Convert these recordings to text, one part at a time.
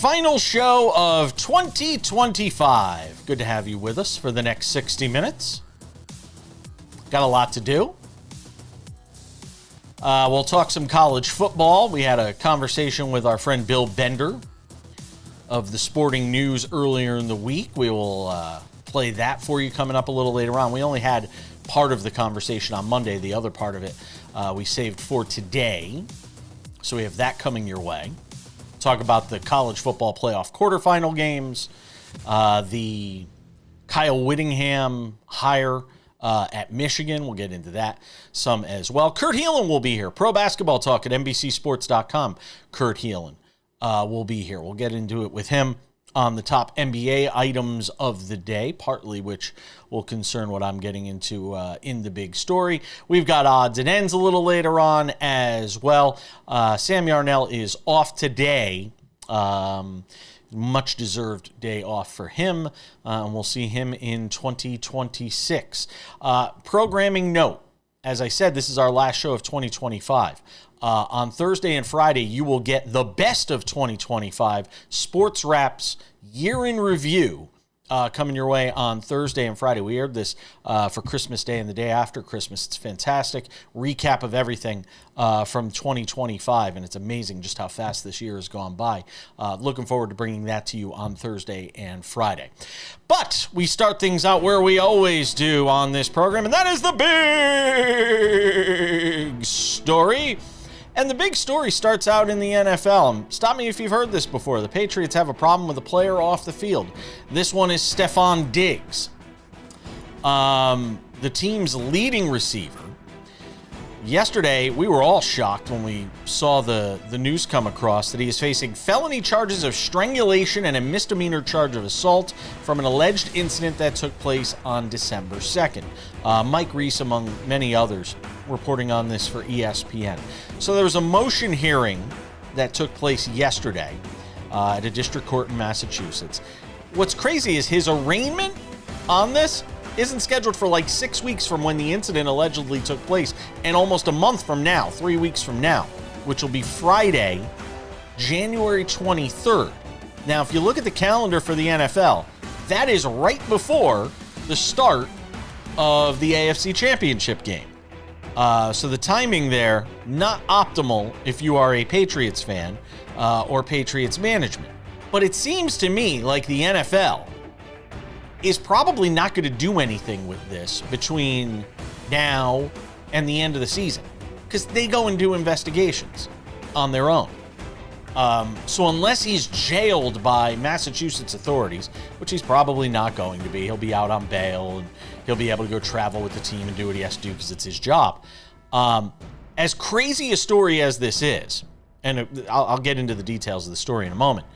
Final show of 2025. Good to have you with us for the next 60 minutes. Got a lot to do. We'll talk some college football. We had a conversation with our friend Bill Bender of the Sporting News earlier in the week. We will play that for you coming up a little later on. We only had part of the conversation on Monday. The other part of it we saved for today. So we have that coming your way. Talk about the College Football Playoff Quarterfinal games, the Kyle Whittingham hire at Michigan. We'll get into that some as well. Kurt Helin will be here. Pro Basketball Talk at NBCSports.com. Kurt Helin will be here. We'll get into it with him on the top NBA items of the day, partly which will concern what I'm getting into in the big story. We've got odds and ends a little later on as well. Sam Yarnell is off today. Much deserved day off for him, and we'll see him in 2026. Programming note, as I said, this is our last show of 2025. On Thursday and Friday, you will get the best of 2025, SportsWrap's year in review, coming your way on Thursday and Friday. We aired this for Christmas Day and the day after Christmas. It's fantastic recap of everything from 2025, and it's amazing just how fast this year has gone by. Looking forward to bringing that to you on Thursday and Friday. But we start things out where we always do on this program, and that is the big story. And the big story starts out in the NFL. Stop me if you've heard this before. The Patriots have a problem with a player off the field. This one is Stefon Diggs, the team's leading receiver. Yesterday, we were all shocked when we saw the news come across that he is facing felony charges of strangulation and a misdemeanor charge of assault from an alleged incident that took place on December 2nd. Mike Reese, among many others, reporting on this for ESPN. So there was a motion hearing that took place yesterday at a district court in Massachusetts. What's crazy is his arraignment on this isn't scheduled for like 6 weeks from when the incident allegedly took place, and almost a month from now, 3 weeks from now, which will be Friday, January 23rd. Now, if you look at the calendar for the NFL, that is right before the start of the AFC Championship game. So the timing there, not optimal if you are a Patriots fan or Patriots management. But it seems to me like the NFL is probably not going to do anything with this between now and the end of the season, because they go and do investigations on their own. So unless he's jailed by Massachusetts authorities, which he's probably not going to be, he'll be out on bail and he'll be able to go travel with the team and do what he has to do because it's his job. As crazy a story as this is, and I'll get into the details of the story in a moment,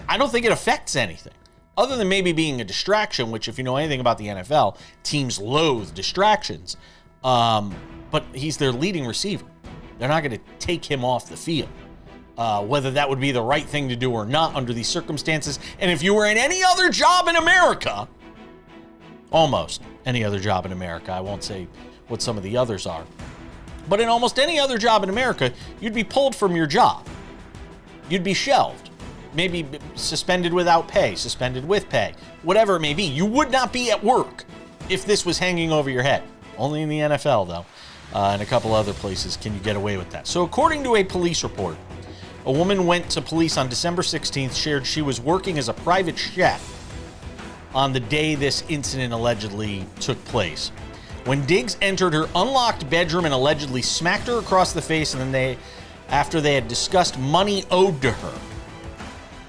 I don't think it affects anything. Other than maybe being a distraction, which if you know anything about the NFL, teams loathe distractions. But he's their leading receiver. They're not going to take him off the field. Whether that would be the right thing to do or not under these circumstances. And if you were in any other job in America, almost any other job in America, I won't say what some of the others are, but in almost any other job in America, you'd be pulled from your job. You'd be shelved. Maybe suspended without pay, suspended with pay, whatever it may be. You would not be at work if this was hanging over your head. Only in the NFL, though, and a couple other places can you get away with that. So according to a police report, a woman went to police on December 16th, shared she was working as a private chef on the day this incident allegedly took place. When Diggs entered her unlocked bedroom and allegedly smacked her across the face, and then after they had discussed money owed to her.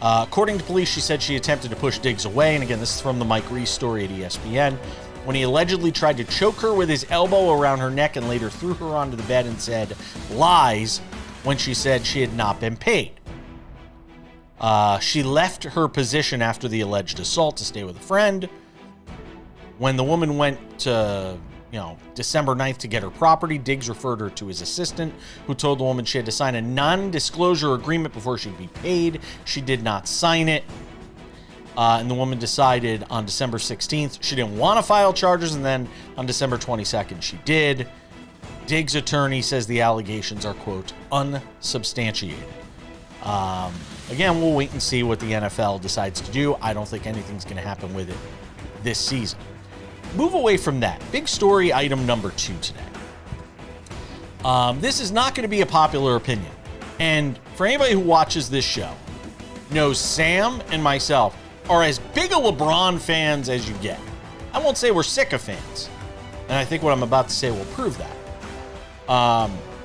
According to police, she said she attempted to push Diggs away, and again, this is from the Mike Reese story at ESPN, when he allegedly tried to choke her with his elbow around her neck and later threw her onto the bed and said lies when she said she had not been paid. She left her position after the alleged assault to stay with a friend. When the woman went to December 9th to get her property, Diggs referred her to his assistant, who told the woman she had to sign a non-disclosure agreement before she'd be paid. She did not sign it. And the woman decided on December 16th she didn't want to file charges, and then on December 22nd she did. Diggs' attorney says the allegations are, quote, unsubstantiated. Again, we'll wait and see what the NFL decides to do. I don't think anything's going to happen with it this season. Move away from that. Big story item number 2 today. This is not going to be a popular opinion. And for anybody who watches this show, knows Sam and myself are as big a LeBron fans as you get. I won't say we're sick of fans. And I think what I'm about to say will prove that.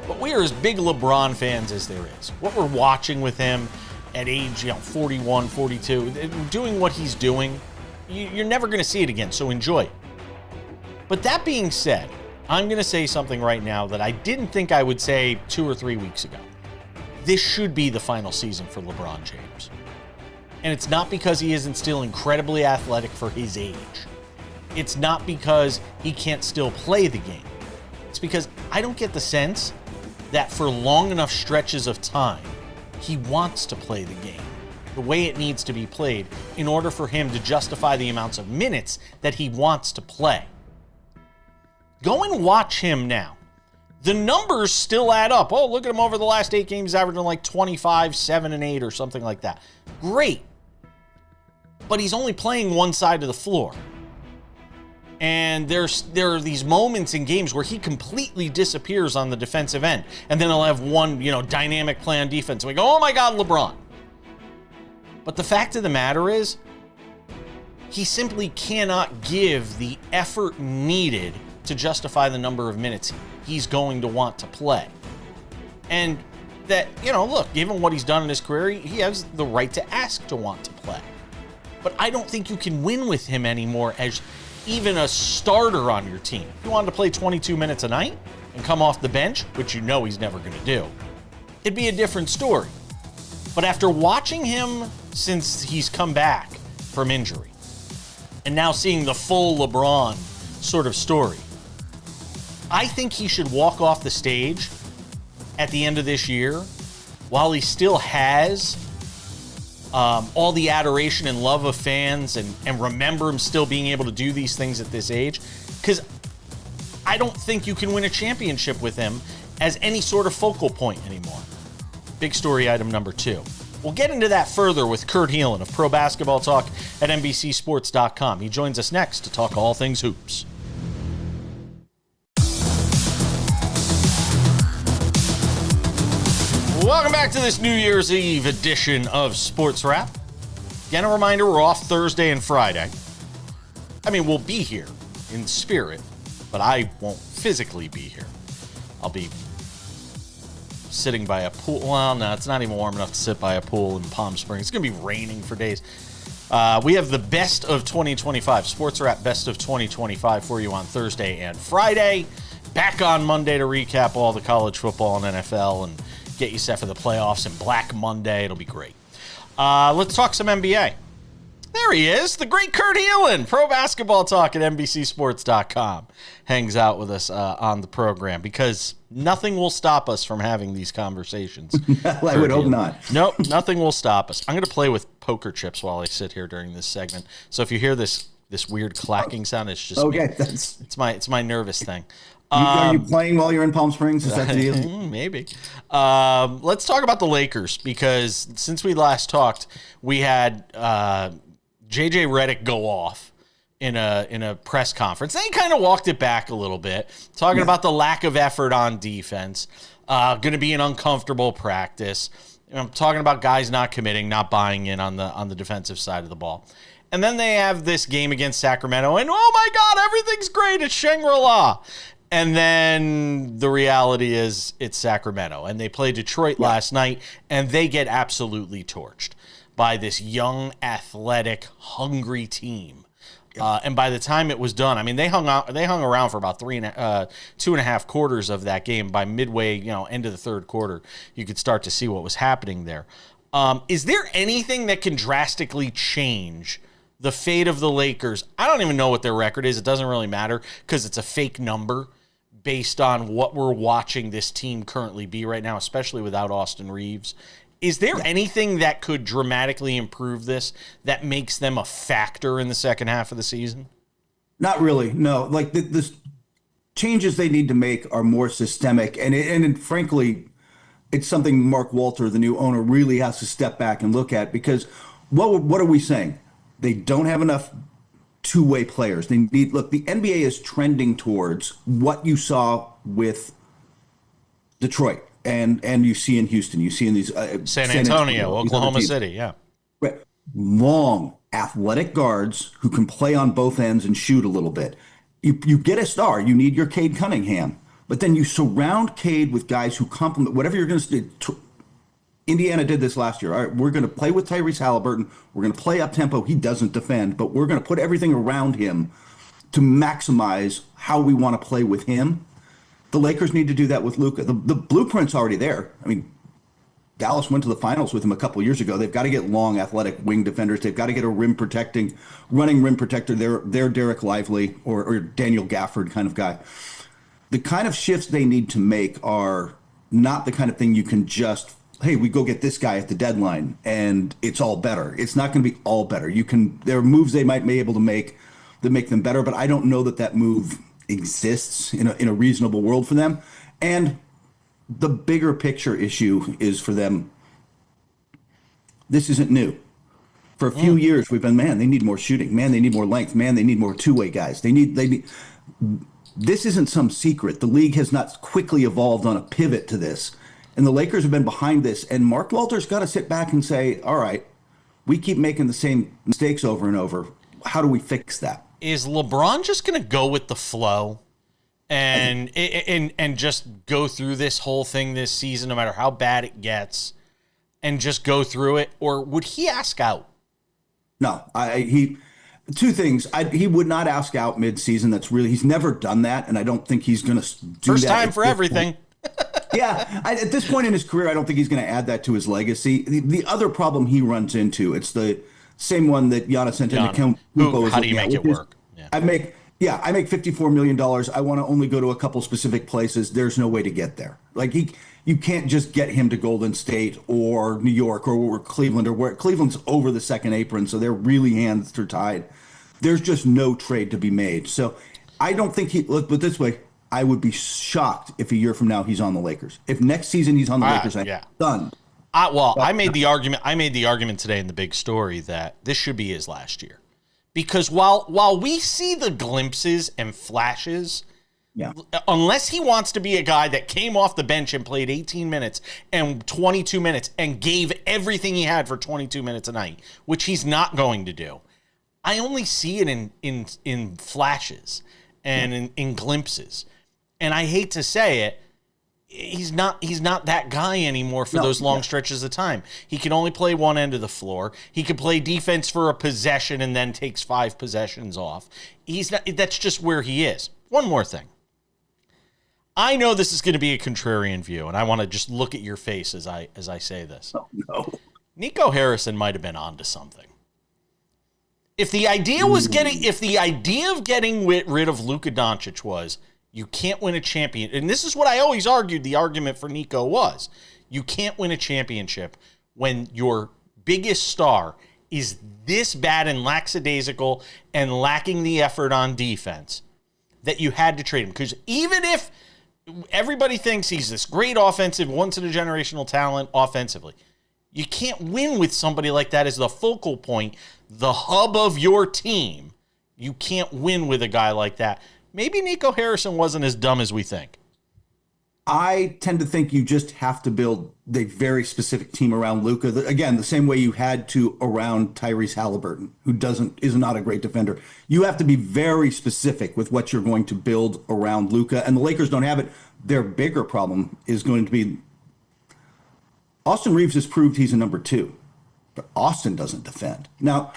But we are as big LeBron fans as there is. What we're watching with him at age 41, 42, doing what he's doing, you're never going to see it again, so enjoy it. But that being said, I'm going to say something right now that I didn't think I would say 2 or 3 weeks ago. This should be the final season for LeBron James. And it's not because he isn't still incredibly athletic for his age. It's not because he can't still play the game. It's because I don't get the sense that for long enough stretches of time, he wants to play the game the way it needs to be played in order for him to justify the amounts of minutes that he wants to play. Go and watch him now. The numbers still add up. Oh, look at him over the last 8 games, averaging like 25, 7, and 8 or something like that. Great. But he's only playing one side of the floor. And there are these moments in games where he completely disappears on the defensive end. And then he'll have one, dynamic play on defense. And we go, oh my God, LeBron. But the fact of the matter is, he simply cannot give the effort needed to justify the number of minutes he's going to want to play. And that, look, given what he's done in his career, he has the right to ask to want to play. But I don't think you can win with him anymore as even a starter on your team. If you wanted to play 22 minutes a night and come off the bench, which he's never going to do, it'd be a different story. But after watching him since he's come back from injury, and now seeing the full LeBron sort of story, I think he should walk off the stage at the end of this year while he still has all the adoration and love of fans and remember him still being able to do these things at this age. Because I don't think you can win a championship with him as any sort of focal point anymore. Big story item number 2. We'll get into that further with Kurt Helin of Pro Basketball Talk at NBCSports.com. He joins us next to talk all things hoops. Welcome back to this New Year's Eve edition of SportsWrap. Again, a reminder, we're off Thursday and Friday. We'll be here in spirit, but I won't physically be here. I'll be sitting by a pool. Well, no, it's not even warm enough to sit by a pool in Palm Springs. It's going to be raining for days. We have the best of 2025, SportsWrap Best of 2025 for you on Thursday and Friday. Back on Monday to recap all the college football and NFL and get you set for the playoffs and Black Monday. It'll be great. Let's talk some NBA. There he is, the great Kurt Helin, Pro Basketball Talk at NBCSports.com. Hangs out with us on the program because nothing will stop us from having these conversations. I would hope not. Nope, nothing will stop us. I'm going to play with poker chips while I sit here during this segment. So if you hear this weird clacking sound, it's just okay. Me. It's my nervous thing. Are you playing while you're in Palm Springs? Is that the deal? Maybe. Let's talk about the Lakers because since we last talked, we had JJ Redick go off in a press conference. Then he kind of walked it back a little bit, talking about the lack of effort on defense, going to be an uncomfortable practice. I'm talking about guys not committing, not buying in on the defensive side of the ball. And then they have this game against Sacramento, and oh my God, everything's great. It's Shangri-La. And then the reality is it's Sacramento. And they play Detroit last night, and they get absolutely torched by this young, athletic, hungry team. And by the time it was done, they hung around for about 2.5 quarters of that game. By midway, end of the third quarter, you could start to see what was happening there. Is there anything that can drastically change the fate of the Lakers? I don't even know what their record is. It doesn't really matter because it's a fake number based on what we're watching this team currently be right now, especially without Austin Reeves. Is there anything that could dramatically improve this that makes them a factor in the second half of the season? Not really, no. Like the changes they need to make are more systemic, and frankly, it's something Mark Walter, the new owner, really has to step back and look at, because what are we saying? They don't have enough two-way players. They need, look, the NBA is trending towards what you saw with Detroit and you see in Houston, you see in these San Antonio, Oklahoma City, yeah. Right. Long, athletic guards who can play on both ends and shoot a little bit. You get a star. You need your Cade Cunningham. But then you surround Cade with guys who complement whatever you're going to do. Indiana did this last year. All right, we're going to play with Tyrese Halliburton. We're going to play up tempo. He doesn't defend, but we're going to put everything around him to maximize how we want to play with him. The Lakers need to do that with Luka. The blueprint's already there. I mean, Dallas went to the finals with him a couple years ago. They've got to get long, athletic wing defenders. They've got to get a running rim protector. They're Derek Lively or Daniel Gafford kind of guy. The kind of shifts they need to make are not the kind of thing you can just, hey, we go get this guy at the deadline and it's all better. It's not going to be all better. There are moves they might be able to make that make them better, but I don't know that move exists in a reasonable world for them. And the bigger picture issue is for them, this isn't new. For a few years, we've been, man, they need more shooting. Man, they need more length. Man, they need more two-way guys. They need. This isn't some secret. The league has not quickly evolved on a pivot to this. And the Lakers have been behind this. And Mark Walter's got to sit back and say, all right, we keep making the same mistakes over and over. How do we fix that? Is LeBron just going to go with the flow and just go through this whole thing this season, no matter how bad it gets, and just go through it? Or would he ask out? No, two things. He would not ask out mid-season. He's never done that, and I don't think he's going to do First that. time for everything. Yeah, at this point in his career, I don't think he's going to add that to his legacy. The other problem he runs into, it's the same one that Giannis Antetokounmpo is. How do you make it work? Yeah. I make $54 million. I want to only go to a couple specific places. There's no way to get there. Like you can't just get him to Golden State or New York or Cleveland or where Cleveland's over the second apron, so they're really hands are tied. There's just no trade to be made. So I don't think look, but this way, I would be shocked if a year from now he's on the Lakers. If next season he's on the Lakers, I'm done. I made the argument today in the big story that this should be his last year. Because while we see the glimpses and flashes, unless he wants to be a guy that came off the bench and played 18 minutes and 22 minutes and gave everything he had for 22 minutes a night, which he's not going to do, I only see it in flashes and in glimpses. And I hate to say it, he's not that guy anymore for those long stretches of time. He can only play one end of the floor. He can play defense for a possession and then takes 5 possessions off. That's just where he is. One more thing. I know this is going to be a contrarian view, and I want to just look at your face as I say this. Oh, no. Nico Harrison might have been onto something. If the idea of getting rid of Luka Doncic was, you can't win a champion. And this is what I always argued the argument for Nico was. You can't win a championship when your biggest star is this bad and lackadaisical and lacking the effort on defense that you had to trade him. Because even if everybody thinks he's this great offensive, once-in-a-generational talent offensively, you can't win with somebody like that as the focal point, the hub of your team. You can't win with a guy like that. Maybe Nico Harrison wasn't as dumb as we think. I tend to think you just have to build a very specific team around Luka. Again, the same way you had to around Tyrese Halliburton, who is not a great defender. You have to be very specific with what you're going to build around Luka, and the Lakers don't have it. Their bigger problem is going to be Austin Reeves has proved he's a number 2, but Austin doesn't defend. Now,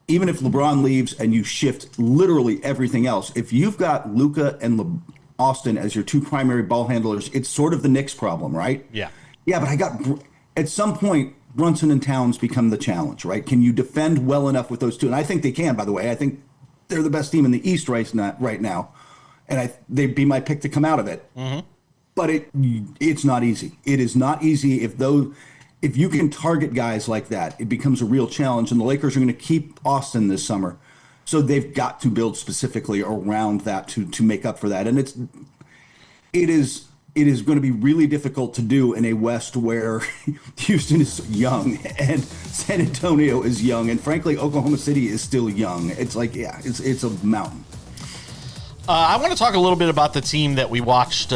even if LeBron leaves and you shift literally everything else, if you've got Luka and Austin as your 2 primary ball handlers, it's sort of the Knicks problem, right? Yeah. Yeah, but at some point, Brunson and Towns become the challenge, right? Can you defend well enough with those 2? And I think they can, by the way. I think they're the best team in the East right now. And they'd be my pick to come out of it. Mm-hmm. But it's not easy. It is not easy if you can target guys like that, it becomes a real challenge. And the Lakers are going to keep Austin this summer. So they've got to build specifically around that to make up for that. And it is it is going to be really difficult to do in a West where Houston is young and San Antonio is young, and frankly, Oklahoma City is still young. It's like, yeah, it's a mountain. I want to talk a little bit about the team that we watched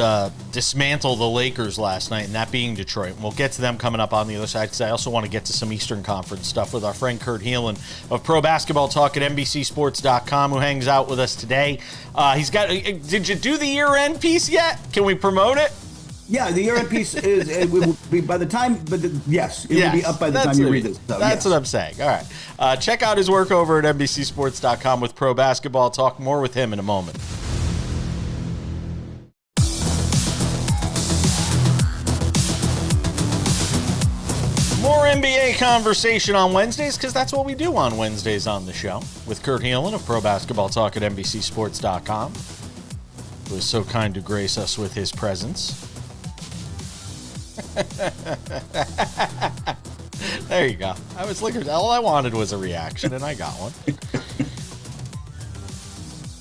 dismantle the Lakers last night, and that being Detroit. We'll get to them coming up on the other side, because I also want to get to some Eastern Conference stuff with our friend Kurt Helin of Pro Basketball Talk at NBCSports.com, who hangs out with us today. He's got. Did you do the year-end piece yet? Can we promote it? Yeah, the year-end piece is it will be by the time, yes, it will be up by the time you read this. So, that's what I'm saying. All right. Check out his work over at NBCSports.com with Pro Basketball Talk. More with him in a moment. More NBA conversation on Wednesdays, because that's what we do on Wednesdays on the show, with Kurt Helin of Pro Basketball Talk at NBCSports.com, who is so kind to grace us with his presence. There you go. I was looking. All I wanted was a reaction, and I got one.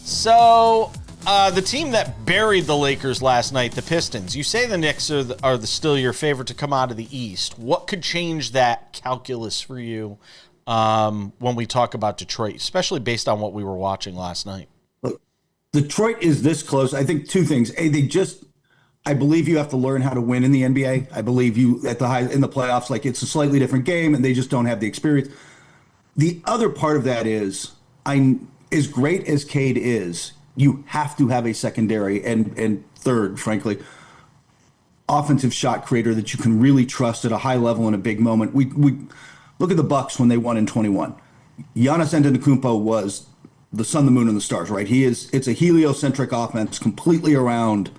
So, the team that buried the Lakers last night, the Pistons. You say the Knicks are still your favorite to come out of the East. What could change that calculus for you when we talk about Detroit, especially based on what we were watching last night? Look, Detroit is this close. I think two things. I believe you have to learn how to win in the NBA. I believe you in the playoffs, like it's a slightly different game, and they just don't have the experience. The other part of that is, as great as Cade is, you have to have a secondary and third, frankly, offensive shot creator that you can really trust at a high level in a big moment. We look at the Bucks when they won in 21. Giannis Antetokounmpo was the sun, the moon, and the stars, right? It's a heliocentric offense completely around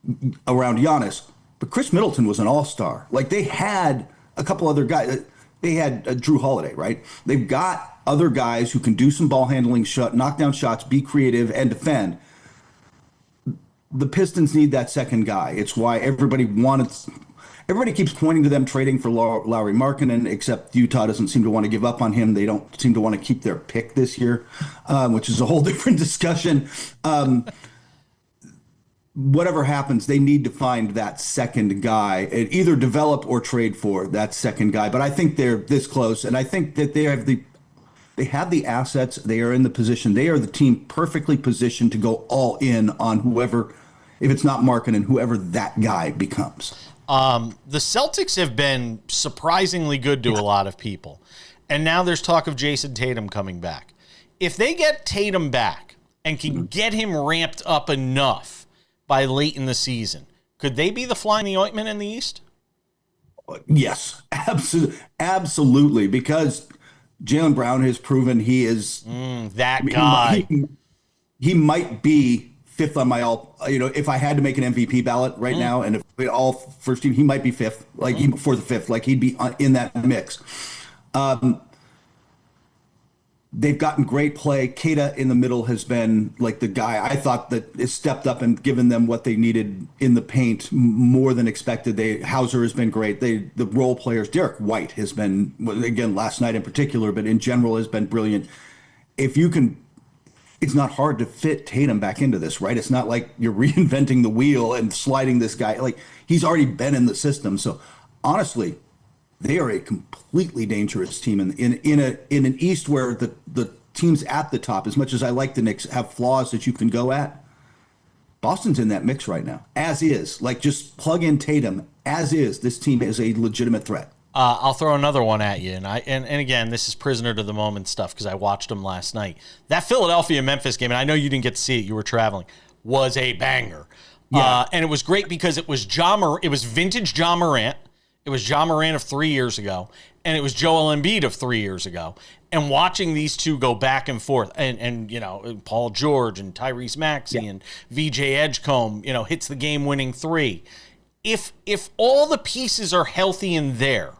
Giannis. But Chris Middleton was an all-star. Like, they had a couple other guys. They had Drew Holiday, right? They've got other guys who can do some ball handling, knock down shots, be creative, and defend. The Pistons need that second guy. It's why everybody keeps pointing to them trading for Lauri Markkanen, except Utah doesn't seem to want to give up on him. They don't seem to want to keep their pick this year, which is a whole different discussion. Whatever happens, they need to find that second guy and either develop or trade for that second guy. But I think they're this close, and I think that they have the assets. They are in the position. They are the team perfectly positioned to go all in on whoever, if it's not Markkanen, whoever that guy becomes. The Celtics have been surprisingly good to a lot of people. And now there's talk of Jason Tatum coming back. If they get Tatum back and can get him ramped up enough by late in the season, could they be the fly in the ointment in the East? Yes, absolutely, because Jaylen Brown has proven he is that guy. He might be fifth on my if I had to make an MVP ballot right now, and if we all first team, he might be fifth, for the fifth, like he'd be in that mix. They've gotten great play. Keita in the middle has been like the guy I thought that has stepped up and given them what they needed in the paint more than expected. Hauser has been great. The role players, Derek White has been, again, last night in particular, but in general has been brilliant. If you can, it's not hard to fit Tatum back into this, right? It's not like you're reinventing the wheel and sliding this guy. Like, he's already been in the system. So honestly, they are a completely dangerous team in an East where the teams at the top, as much as I like the Knicks, have flaws that you can go at. Boston's in that mix right now, as is. Like, just plug in Tatum, as is. This team is a legitimate threat. I'll throw another one at you, and again, this is prisoner to the moment stuff because I watched them last night. That Philadelphia-Memphis game, and I know you didn't get to see it, you were traveling, was a banger. Yeah. And it was great because it was vintage Ja Morant. It was Ja Morant of 3 years ago, and it was Joel Embiid of 3 years ago. And watching these two go back and forth, and Paul George and Tyrese Maxey and VJ Edgecombe, hits the game-winning three. If all the pieces are healthy in there,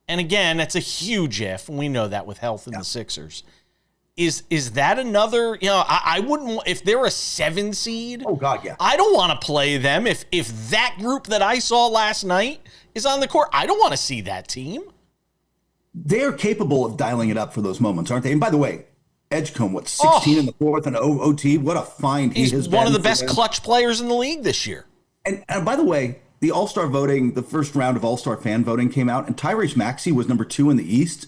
and again, that's a huge if, and we know that with health in the Sixers, is that another, I wouldn't, if they're a 7 seed, oh God, yeah, I don't want to play them. If that group that I saw last night is on the court, I don't want to see that team. They're capable of dialing it up for those moments, aren't they? And by the way, Edgecombe, what, 16 in the fourth and OT? What a find he He's has one been of the for best them. clutch players in the league this year. And by the way, the All-Star voting, the first round of All-Star fan voting came out, and Tyrese Maxey was number 2 in the East.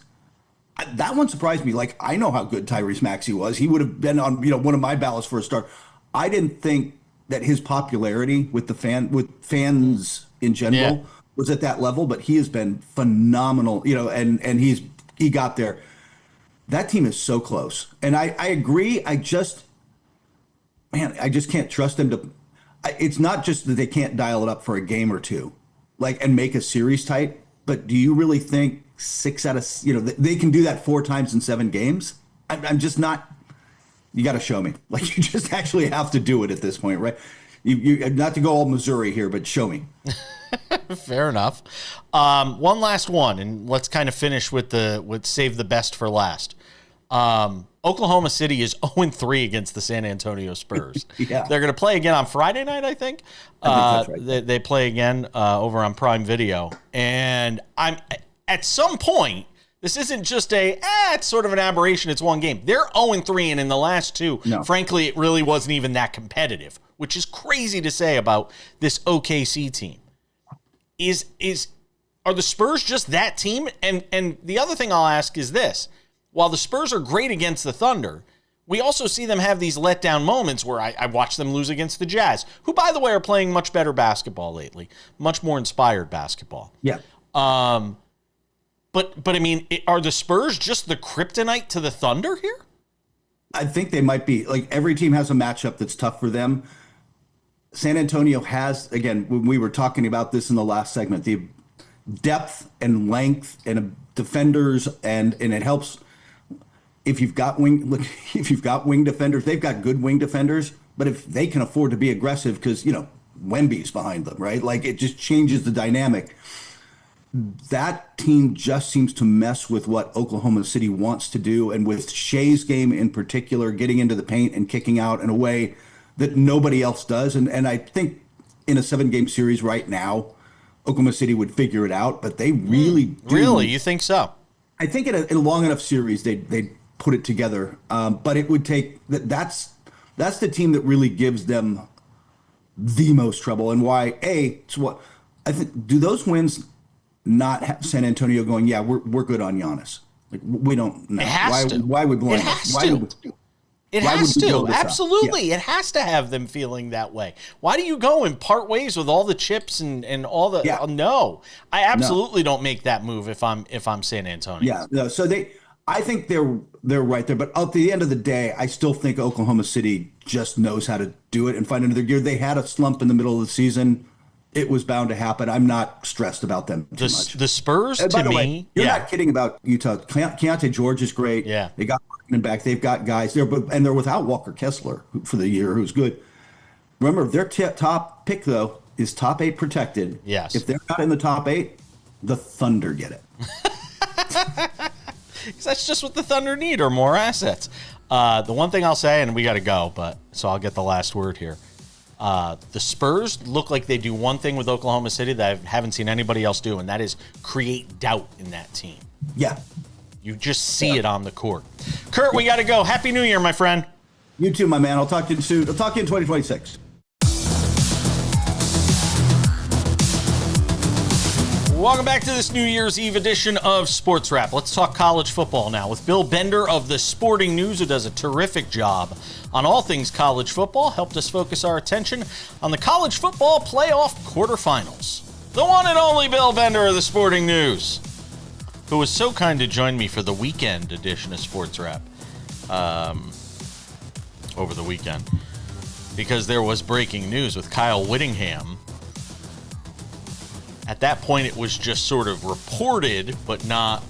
That one surprised me. Like, I know how good Tyrese Maxey was. He would have been on, one of my ballots for a start. I didn't think that his popularity with fans in Yeah. general was at that level, but he has been phenomenal, and he got there. That team is so close. And I agree. I just can't trust them to. It's not just that they can't dial it up for a game or two, like, and make a series tight. But do you really think 6 out of, they can do that 4 times in 7 games? I'm just not. You got to show me. Like, you just actually have to do it at this point, right? You not to go all Missouri here, but show me. Fair enough. One last one, and let's kind of finish with save the best for last. Oklahoma City is 0-3 against the San Antonio Spurs. Yeah. They're going to play again on Friday night, I think. I think that's right. They play again over on Prime Video. And I'm at some point, this isn't just it's sort of an aberration. It's one game. They're 0-3, and in the last 2, No. frankly, it really wasn't even that competitive, which is crazy to say about this OKC team. Are the Spurs just that team? And the other thing I'll ask is this. While the Spurs are great against the Thunder, we also see them have these letdown moments where I watch them lose against the Jazz, who, by the way, are playing much better basketball lately, much more inspired basketball. Yeah. But I mean, are the Spurs just the kryptonite to the Thunder here? I think they might be. Like, every team has a matchup that's tough for them. San Antonio has, again, when we were talking about this in the last segment, the depth and length and defenders, and it helps if you've got wing defenders. They've got good wing defenders, but if they can afford to be aggressive, because Wemby's behind them, right? Like, it just changes the dynamic. That team just seems to mess with what Oklahoma City wants to do, and with Shea's game in particular, getting into the paint and kicking out in a way that nobody else does. And I think in a 7-game series right now, Oklahoma City would figure it out, but they really do. Really? You think so? I think in a long enough series, they'd put it together. But it would take that's the team that really gives them the most trouble, and why it's what I think. Do those wins not have San Antonio going, yeah, we're good on Giannis? Like, we don't know. It has to. Why would blame It has why to. would, It why has would we to. build this up? Absolutely. Yeah. It has to have them feeling that way. Why do you go and part ways with all the chips and all the no. I absolutely don't make that move if I'm San Antonio. Yeah. No, so I think they're right there, but at the end of the day, I still think Oklahoma City just knows how to do it and find another gear. They had a slump in the middle of the season. It was bound to happen. I'm not stressed about them too much. The Spurs, and by to the me, way, you're not kidding about Utah. Keontae George is great. Yeah. They got Markkanen back. They've got guys there, and they're without Walker Kessler for the year, who's good. Remember, their top pick, though, is top 8 protected. Yes. If they're not in the top 8, the Thunder get it. That's just what the Thunder need, or more assets. The one thing I'll say, and we got to go, so I'll get the last word here. The Spurs look like they do one thing with Oklahoma City that I haven't seen anybody else do, and that is create doubt in that team. Yeah. You just see it on the court. Kurt, we got to go. Happy New Year, my friend. You too, my man. I'll talk to you soon. I'll talk to you in 2026. Welcome back to this New Year's Eve edition of Sports Wrap. Let's talk college football now with Bill Bender of the Sporting News, who does a terrific job on all things college football, helped us focus our attention on the College Football Playoff Quarterfinals. The one and only Bill Bender of the Sporting News, who was so kind to join me for the weekend edition of Sports Wrap over the weekend, because there was breaking news with Kyle Whittingham. At that point, it was just sort of reported, but not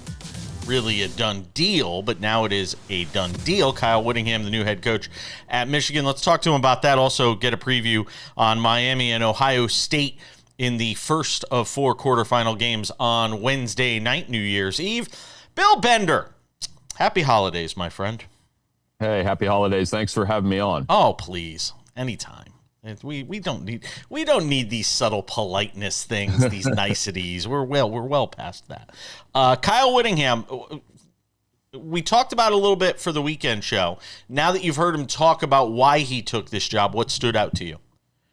really a done deal. But now it is a done deal. Kyle Whittingham, the new head coach at Michigan. Let's talk to him about that. Also get a preview on Miami and Ohio State in the first of 4 quarterfinal games on Wednesday night, New Year's Eve. Bill Bender, happy holidays, my friend. Hey, happy holidays. Thanks for having me on. Oh, please. Anytime. We don't need these subtle politeness things, these niceties. We're well past that. Kyle Whittingham, we talked about it a little bit for the weekend show. Now that you've heard him talk about why he took this job, what stood out to you?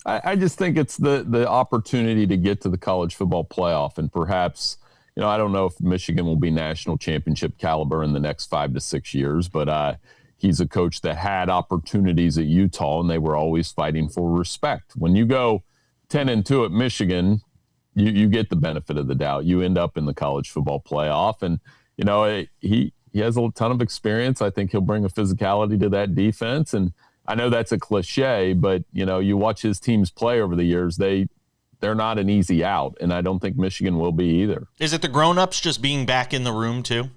I just think it's the opportunity to get to the college football playoff, and perhaps, I don't know if Michigan will be national championship caliber in the next 5 to 6 years, but he's a coach that had opportunities at Utah, and they were always fighting for respect. When you go 10-2 at Michigan, you get the benefit of the doubt. You end up in the college football playoff, and he has a ton of experience. I think he'll bring a physicality to that defense, and I know that's a cliche, but you watch his teams play over the years, they're not an easy out, and I don't think Michigan will be either. Is it the grown-ups just being back in the room too?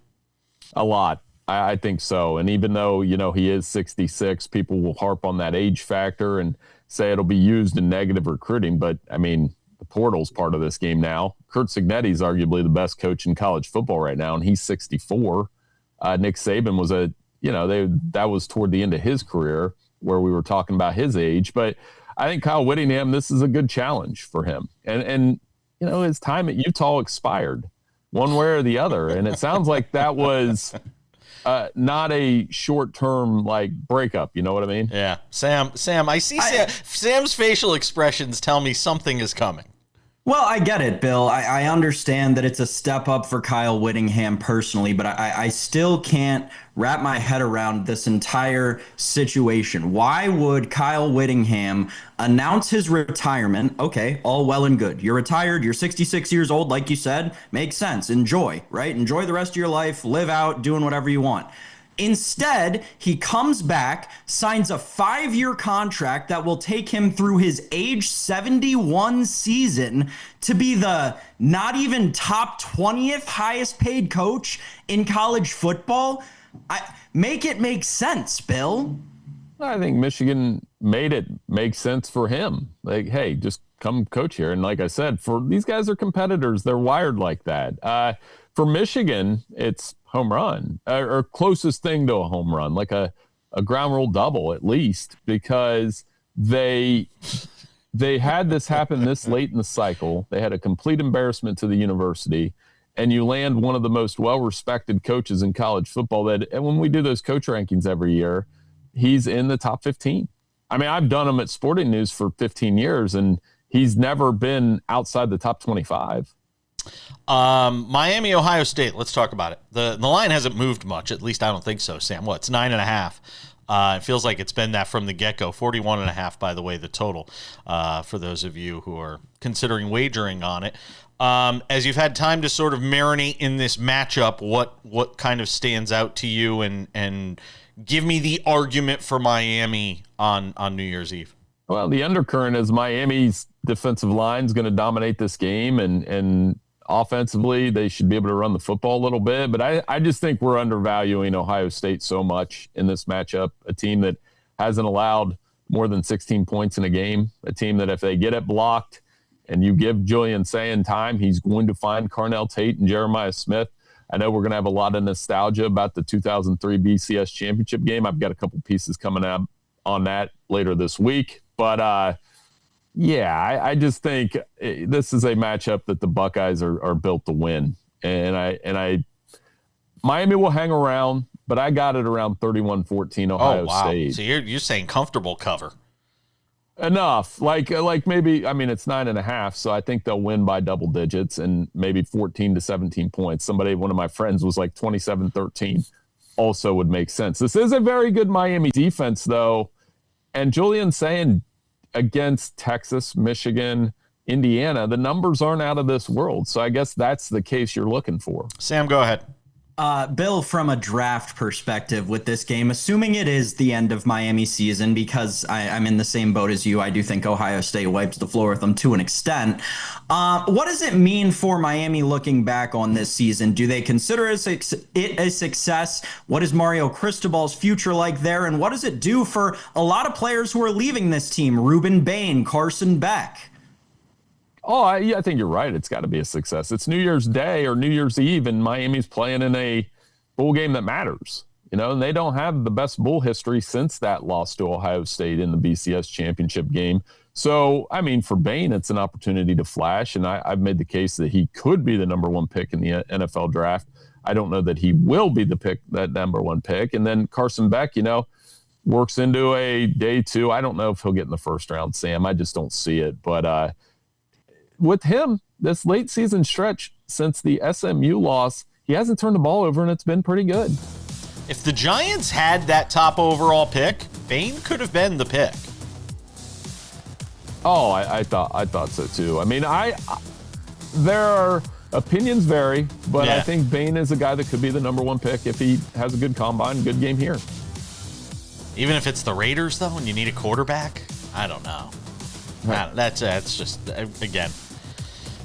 A lot. I think so. And even though, he is 66, people will harp on that age factor and say it'll be used in negative recruiting. But, the portal's part of this game now. Curt Cignetti's arguably the best coach in college football right now, and he's 64. Nick Saban was that was toward the end of his career where we were talking about his age. But I think Kyle Whittingham, this is a good challenge for him. And his time at Utah expired one way or the other. And it sounds like that was not a short-term breakup. You know what I mean? Yeah. Sam, I see Sam's facial expressions tell me something is coming. Well, I get it, Bill. I understand that it's a step up for Kyle Whittingham personally, but I still can't wrap my head around this entire situation. Why would Kyle Whittingham announce his retirement? Okay, all well and good. You're retired. You're 66 years old, like you said. Makes sense. Enjoy, right? Enjoy the rest of your life. Live out, doing whatever you want. Instead, he comes back, signs a 5-year contract that will take him through his age 71 season to be the not even top 20th highest paid coach in college football. Make it make sense, Bill. I think Michigan made it make sense for him. Hey, just come coach here. And like I said, for these guys are competitors. They're wired like that. For Michigan, it's home run or closest thing to a home run, like a ground rule double at least, because they had this happen this late in the cycle. They had a complete embarrassment to the university, and you land one of the most well-respected coaches in college football and when we do those coach rankings every year, he's in the top 15. I've done them at Sporting News for 15 years, and he's never been outside the top 25. Miami, Ohio State. Let's talk about it. The line hasn't moved much. At least I don't think so, Sam. It's 9.5. It feels like it's been that from the get-go. 41.5, by the way, the total, for those of you who are considering wagering on it. As you've had time to sort of marinate in this matchup, what kind of stands out to you, and give me the argument for Miami on New Year's Eve? Well, the undercurrent is Miami's defensive line is going to dominate this game, and offensively, they should be able to run the football a little bit. But I just think we're undervaluing Ohio State so much in this matchup, a team that hasn't allowed more than 16 points in a game, a team that if they get it blocked and you give Julian Sayin time, he's going to find Carnell Tate and Jeremiah Smith. I know we're going to have a lot of nostalgia about the 2003 BCS championship game. I've got a couple pieces coming out on that later this week. But, I just think this is a matchup that the Buckeyes are built to win. And Miami will hang around, but I got it around 31-14 Ohio State. So you're saying comfortable cover. Enough. Like maybe, it's 9.5, so I think they'll win by double digits and maybe 14 to 17 points. One of my friends was like 27-13. Also would make sense. This is a very good Miami defense, though. And Julian Sayin against Texas, Michigan, Indiana, the numbers aren't out of this world. So I guess that's the case you're looking for. Sam, go ahead. Bill, from a draft perspective with this game, assuming it is the end of Miami season, because I'm in the same boat as you, I do think Ohio State wipes the floor with them to an extent. What does it mean for Miami looking back on this season? Do they consider it a success? What is Mario Cristobal's future like there? And what does it do for a lot of players who are leaving this team? Ruben Bain, Carson Beck. Oh, I think you're right. It's got to be a success. It's New Year's Day or New Year's Eve, and Miami's playing in a bowl game that matters. And they don't have the best bowl history since that loss to Ohio State in the BCS championship game. So, for Bain, it's an opportunity to flash, and I've made the case that he could be the number one pick in the NFL draft. I don't know that he will be that number one pick. And then Carson Beck, works into a day two. I don't know if he'll get in the first round, Sam. I just don't see it. But with him, this late season stretch since the SMU loss, he hasn't turned the ball over, and it's been pretty good. If the Giants had that top overall pick, Bain could have been the pick. Oh, I thought so too. I mean, there are opinions vary, but Yeah. I think Bain is a guy that could be the number one pick if he has a good combine, good game here. Even if it's the Raiders, though, and you need a quarterback, I don't know. Right. That's just, again,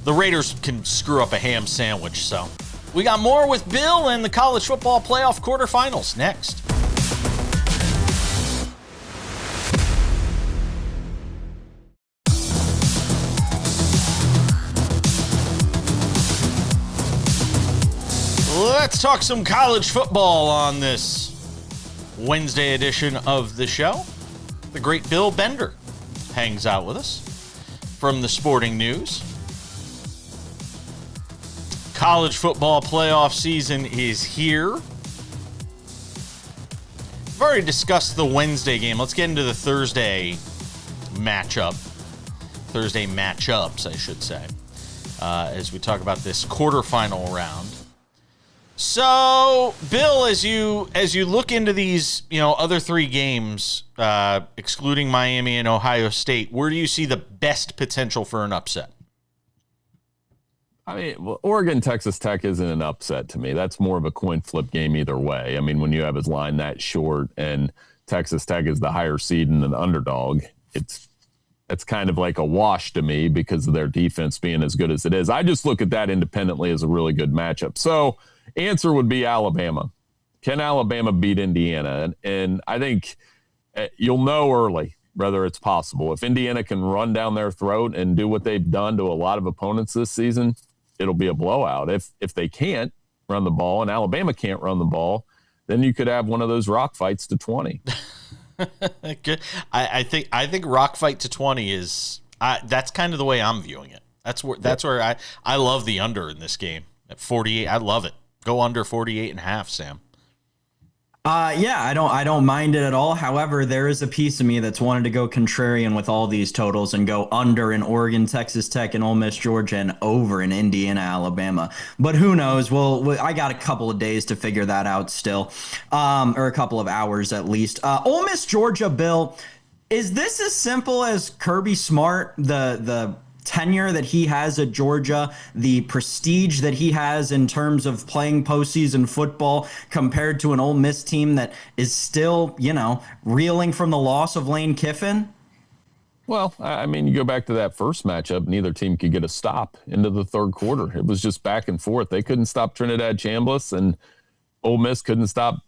the Raiders can screw up a ham sandwich. So we got more with Bill and the College Football Playoff Quarterfinals next. Let's talk some college football on this Wednesday edition of the show. The great Bill Bender hangs out with us from the Sporting News. College football playoff season is here. We've already discussed the Wednesday game. Let's get into the Thursday matchup. Thursday matchups, I should say, as we talk about this quarterfinal round. So, Bill, as you look into these, other three games, excluding Miami and Ohio State, where do you see the best potential for an upset? I mean, Oregon, Texas Tech isn't an upset to me. That's more of a coin flip game either way. I mean, when you have his line that short and Texas Tech is the higher seed and an underdog, it's kind of like a wash to me because of their defense being as good as it is. I just look at that independently as a really good matchup. So, answer would be Alabama. Can Alabama beat Indiana? And I think you'll know early whether it's possible. If Indiana can run down their throat and do what they've done to a lot of opponents this season, it'll be a blowout. If they can't run the ball and Alabama can't run the ball, then you could have one of those rock fights to 20. Good. I think rock fight to 20 is that's kind of the way I'm viewing it. That's where I love the under in this game at 48. I love it. Go under 48.5, Sam. Yeah, I don't mind it at all. However, there is a piece of me that's wanted to go contrarian with all these totals and go under in Oregon, Texas Tech, and Ole Miss, Georgia, and over in Indiana, Alabama. But who knows? Well, I got a couple of days to figure that out still, or a couple of hours at least. Ole Miss, Georgia, Bill, is this as simple as Kirby Smart, the tenure that he has at Georgia, the prestige that he has in terms of playing postseason football compared to an Ole Miss team that is still, reeling from the loss of Lane Kiffin? Well, I mean, you go back to that first matchup, neither team could get a stop into the third quarter. It was just back and forth. They couldn't stop Trinidad Chambliss, and Ole Miss couldn't stop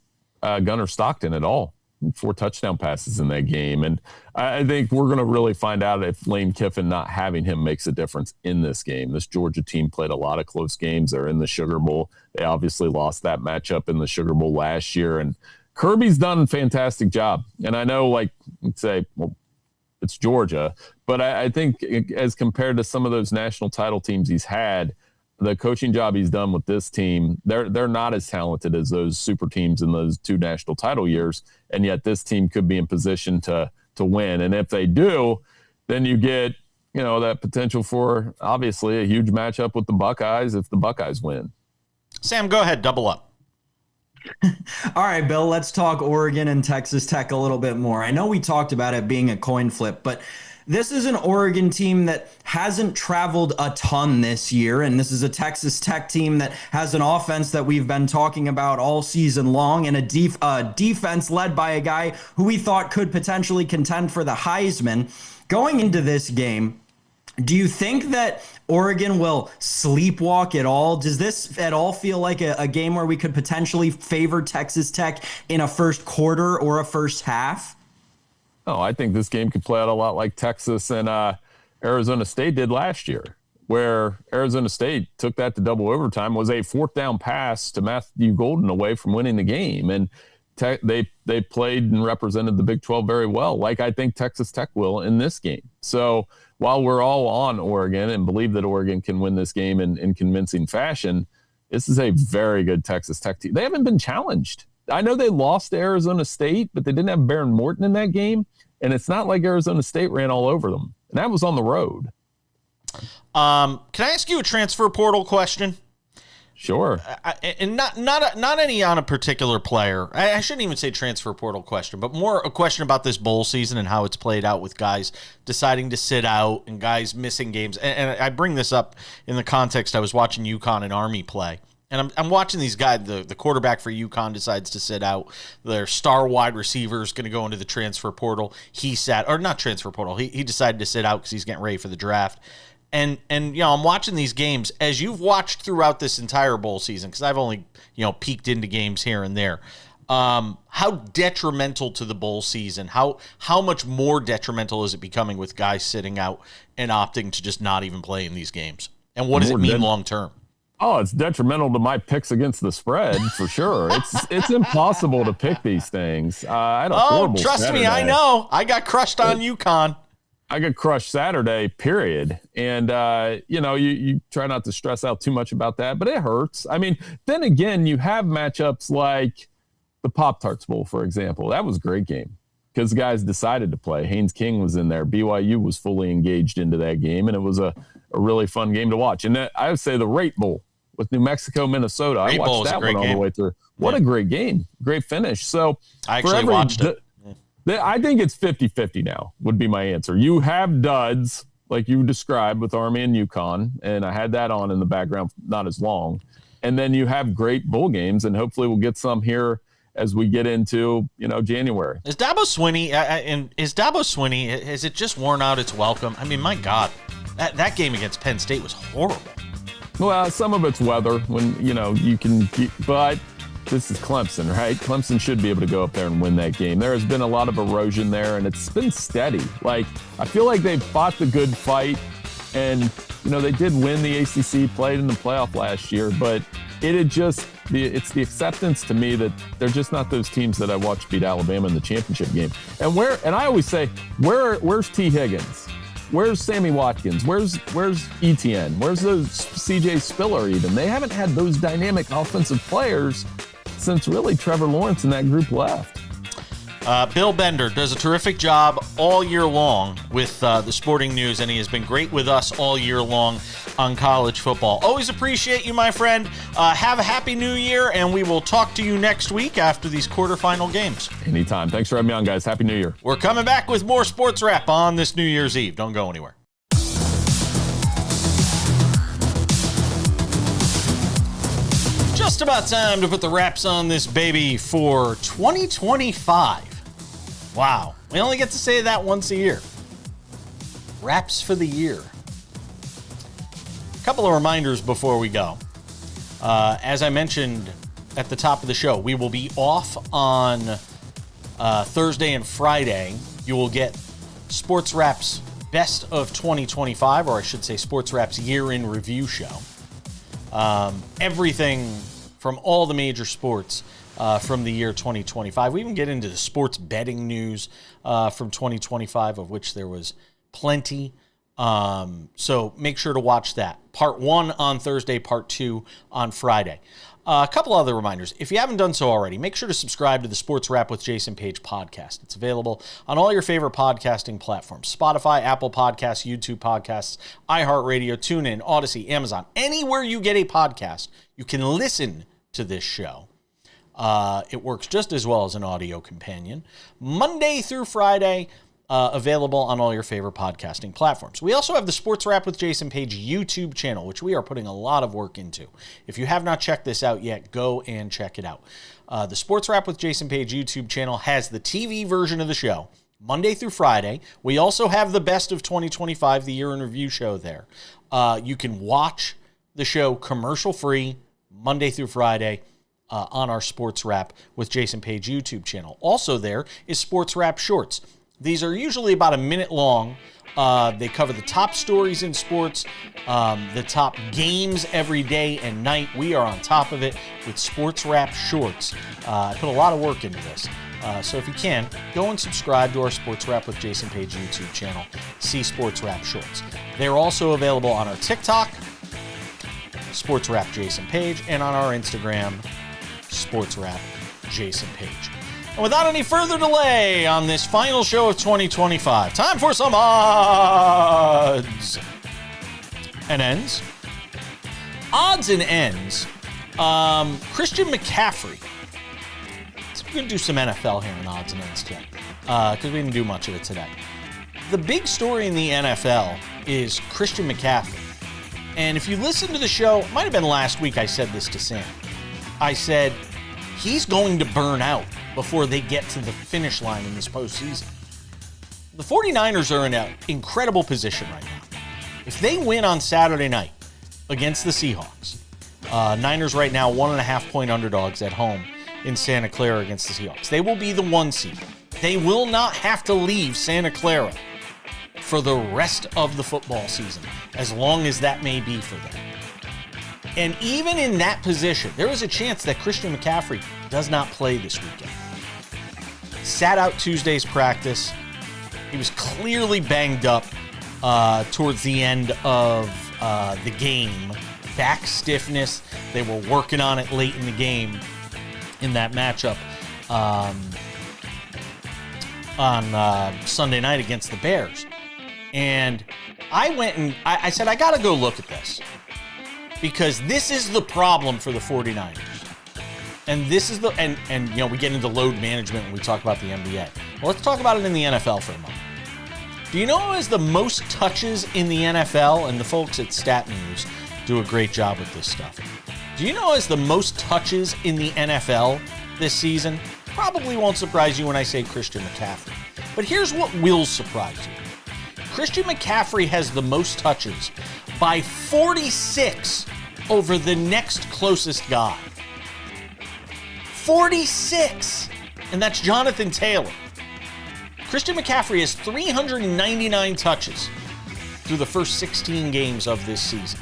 Gunnar Stockton at all. 4 touchdown passes in that game. And I think we're going to really find out if Lane Kiffin not having him makes a difference in this game. This Georgia team played a lot of close games. They're in the Sugar Bowl. They obviously lost that matchup in the Sugar Bowl last year. And Kirby's done a fantastic job. And I know, you'd say, well, it's Georgia. But I think as compared to some of those national title teams he's had, the coaching job he's done with this team, they're not as talented as those super teams in those 2 national title years, and yet this team could be in position to win. And if they do, then you get, that potential for obviously a huge matchup with the Buckeyes if the Buckeyes win. Sam, go ahead, double up. All right, Bill, let's talk Oregon and Texas Tech a little bit more. I know we talked about it being a coin flip, but this is an Oregon team that hasn't traveled a ton this year, and this is a Texas Tech team that has an offense that we've been talking about all season long, and a defense led by a guy who we thought could potentially contend for the Heisman. Going into this game, do you think that Oregon will sleepwalk at all? Does this at all feel like a game where we could potentially favor Texas Tech in a first quarter or a first half? Oh, I think this game could play out a lot like Texas and Arizona State did last year, where Arizona State took that to double overtime, was a 4th down pass to Matthew Golden away from winning the game. And they played and represented the Big 12 very well, like I think Texas Tech will in this game. So while we're all on Oregon and believe that Oregon can win this game in convincing fashion, This is a very good Texas Tech team. They haven't been challenged. I know they lost to Arizona State, but they didn't have Baron Morton in that game. And it's not like Arizona State ran all over them. And that was on the road. Can I ask you a transfer portal question? Sure. And not any on a particular player. I shouldn't even say transfer portal question, but more a question about this bowl season and how it's played out with guys deciding to sit out and guys missing games. And I bring this up in the context I was watching UConn and Army play. And I'm watching these guys, the quarterback for UConn decides to sit out. Their star wide receiver is going to go into the transfer portal. He sat, or not transfer portal, he decided to sit out because he's getting ready for the draft. And you know, I'm watching these games as you've watched throughout this entire bowl season, because I've only, peeked into games here and there. How detrimental to the bowl season, how much more detrimental is it becoming with guys sitting out and opting to just not even play in these games? And what does it mean long term? Oh, it's detrimental to my picks against the spread for sure. It's impossible to pick these things. I had a horrible trust Saturday. me, I know. I got crushed on UConn. I got crushed Saturday, period. And, you try not to stress out too much about that, but it hurts. I mean, then again, you have matchups like the Pop-Tarts Bowl, for example. That was a great game because guys decided to play. Haynes King was in there. BYU was fully engaged into that game, and it was a really fun game to watch. And I would say the Rate Bowl with New Mexico, Minnesota. I watched that one all the way through. What a great game. Great finish. So I actually watched it. I think it's 50-50 now would be my answer. You have duds like you described with Army and UConn, and I had that on in the background not as long. And then you have great bowl games, and hopefully we'll get some here as we get into, January. Is Dabo Swinney, has it just worn out its welcome? I mean, my God, that game against Penn State was horrible. Well, some of it's weather when, you can, but this is Clemson, right? Clemson should be able to go up there and win that game. There has been a lot of erosion there, and it's been steady. Like, I feel like they've fought the good fight, and, they did win the ACC, played in the playoff last year, but it's the acceptance to me that they're just not those teams that I watched beat Alabama in the championship game. And I always say, where's T. Higgins? Where's Sammy Watkins? Where's ETN? Where's those CJ Spiller even? They haven't had those dynamic offensive players since really Trevor Lawrence and that group left. Bill Bender does a terrific job all year long with the sporting news, and he has been great with us all year long on college football. Always appreciate you, my friend. Have a happy new year, and we will talk to you next week after these quarterfinal games. Anytime. Thanks for having me on, guys. Happy New Year. We're coming back with more Sports Wrap on this New Year's Eve. Don't go anywhere. Just about time to put the wraps on this baby for 2025. Wow. We only get to say that once a year. Wraps for the year. A couple of reminders before we go. As I mentioned at the top of the show, we will be off on Thursday and Friday. You will get Sports Wrap's Best of 2025, or I should say Sports Wrap's Year in Review show. Everything from all the major sports from the year 2025. We even get into the sports betting news from 2025, of which there was plenty. So make sure to watch that. Part 1 on Thursday, Part 2 on Friday. A couple other reminders. If you haven't done so already, make sure to subscribe to the Sports Wrap with Jason Page podcast. It's available on all your favorite podcasting platforms. Spotify, Apple Podcasts, YouTube Podcasts, iHeartRadio, TuneIn, Odyssey, Amazon. Anywhere you get a podcast, you can listen to this show. It works just as well as an audio companion. Monday through Friday, available on all your favorite podcasting platforms. We also have the Sports Wrap with Jason Page YouTube channel, which we are putting a lot of work into. If you have not checked this out yet, go and check it out. The Sports Wrap with Jason Page YouTube channel has the TV version of the show, Monday through Friday. We also have the Best of 2025, the Year in Review show there. You can watch the show commercial-free Monday through Friday on our Sports Wrap with Jason Page YouTube channel. Also there is Sports Wrap Shorts. These are usually about a minute long. They cover the top stories in sports, the top games every day and night. We are on top of it with Sports Wrap Shorts. I put a lot of work into this. So if you can, go and subscribe to our Sports Wrap with Jason Page YouTube channel. See Sports Wrap Shorts. They're also available on our TikTok, SportsWrap Jason Page, and on our Instagram, SportsWrap Jason Page. And without any further delay on this final show of 2025, time for some odds and ends. Odds and ends. Christian McCaffrey. So we're going to do some NFL here in odds and ends today because we didn't do much of it today. The big story in the NFL is Christian McCaffrey. And if you listen to the show, it might have been last week I said this to Sam. I said, he's going to burn out before they get to the finish line in this postseason. The 49ers are in an incredible position right now. If they win on Saturday night against the Seahawks, Niners right now 1.5-point underdogs at home in Santa Clara against the Seahawks. They will be the 1 seed. They will not have to leave Santa Clara for the rest of the football season, as long as that may be for them. And even in that position, there is a chance that Christian McCaffrey does not play this weekend. Sat out Tuesday's practice. He was clearly banged up towards the end of the game. Back stiffness. They were working on it late in the game in that matchup on Sunday night against the Bears. And I went and I said, I got to go look at this. Because this is the problem for the 49ers. And this is and you know, we get into load management when we talk about the NBA. Well, let's talk about it in the NFL for a moment. Do you know who has the most touches in the NFL? And the folks at Stat News do a great job with this stuff. Do you know who has the most touches in the NFL this season? Probably won't surprise you when I say Christian McCaffrey. But here's what will surprise you. Christian McCaffrey has the most touches by 46 over the next closest guy. 46! And that's Jonathan Taylor. Christian McCaffrey has 399 touches through the first 16 games of this season.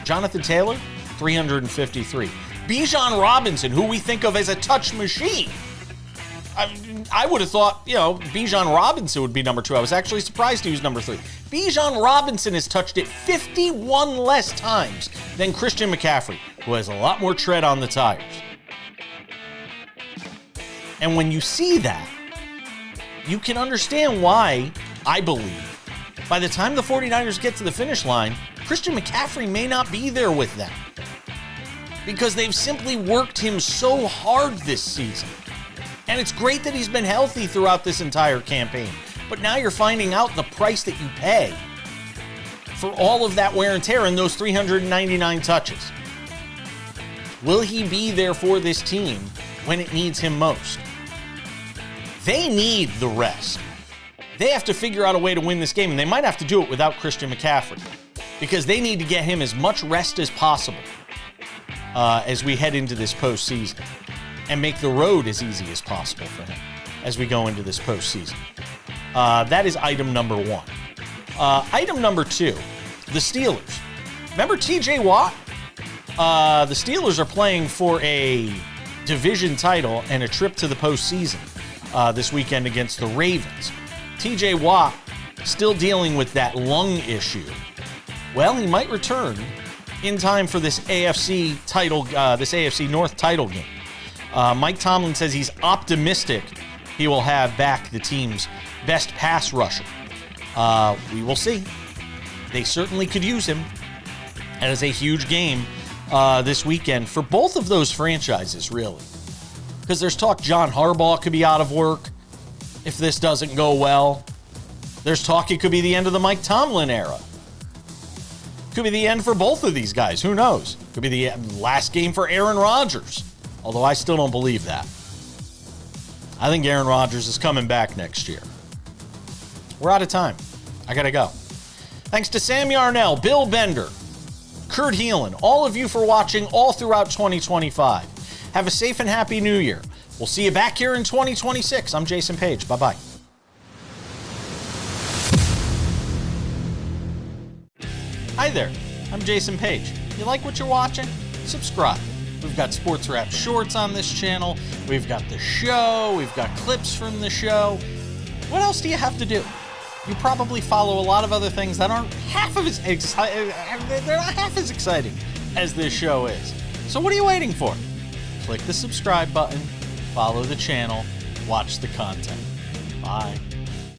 Jonathan Taylor, 353. Bijan Robinson, who we think of as a touch machine. I would have thought, you know, Bijan Robinson would be number 2. I was actually surprised he was number 3. Bijan Robinson has touched it 51 less times than Christian McCaffrey, who has a lot more tread on the tires. And when you see that, you can understand why, I believe, by the time the 49ers get to the finish line, Christian McCaffrey may not be there with them. Because they've simply worked him so hard this season. And it's great that he's been healthy throughout this entire campaign. But now you're finding out the price that you pay for all of that wear and tear and those 399 touches. Will he be there for this team when it needs him most? They need the rest. They have to figure out a way to win this game, and they might have to do it without Christian McCaffrey because they need to get him as much rest as possible as we head into this postseason and make the road as easy as possible for him as we go into this postseason. That is item number 1. Item number 2, the Steelers. Remember TJ Watt? The Steelers are playing for a division title and a trip to the postseason this weekend against the Ravens. TJ Watt still dealing with that lung issue. Well, he might return in time for this AFC title, this AFC North title game. Mike Tomlin says he's optimistic he will have back the team's best pass rusher. We will see. They certainly could use him. That is a huge game this weekend for both of those franchises, really. Because there's talk John Harbaugh could be out of work if this doesn't go well. There's talk it could be the end of the Mike Tomlin era. Could be the end for both of these guys. Who knows? Could be the last game for Aaron Rodgers. Although I still don't believe that. I think Aaron Rodgers is coming back next year. We're out of time. I gotta go. Thanks to Sam Yarnell, Bill Bender, Kurt Helin, all of you for watching all throughout 2025. Have a safe and happy new year. We'll see you back here in 2026. I'm Jason Page. Bye-bye. Hi there. I'm Jason Page. You like what you're watching? Subscribe. We've got SportsWrap shorts on this channel. We've got the show. We've got clips from the show. What else do you have to do? You probably follow a lot of other things that aren't half of as exciting. They're not half as exciting as this show is. So what are you waiting for? Click the subscribe button, follow the channel, watch the content. Bye.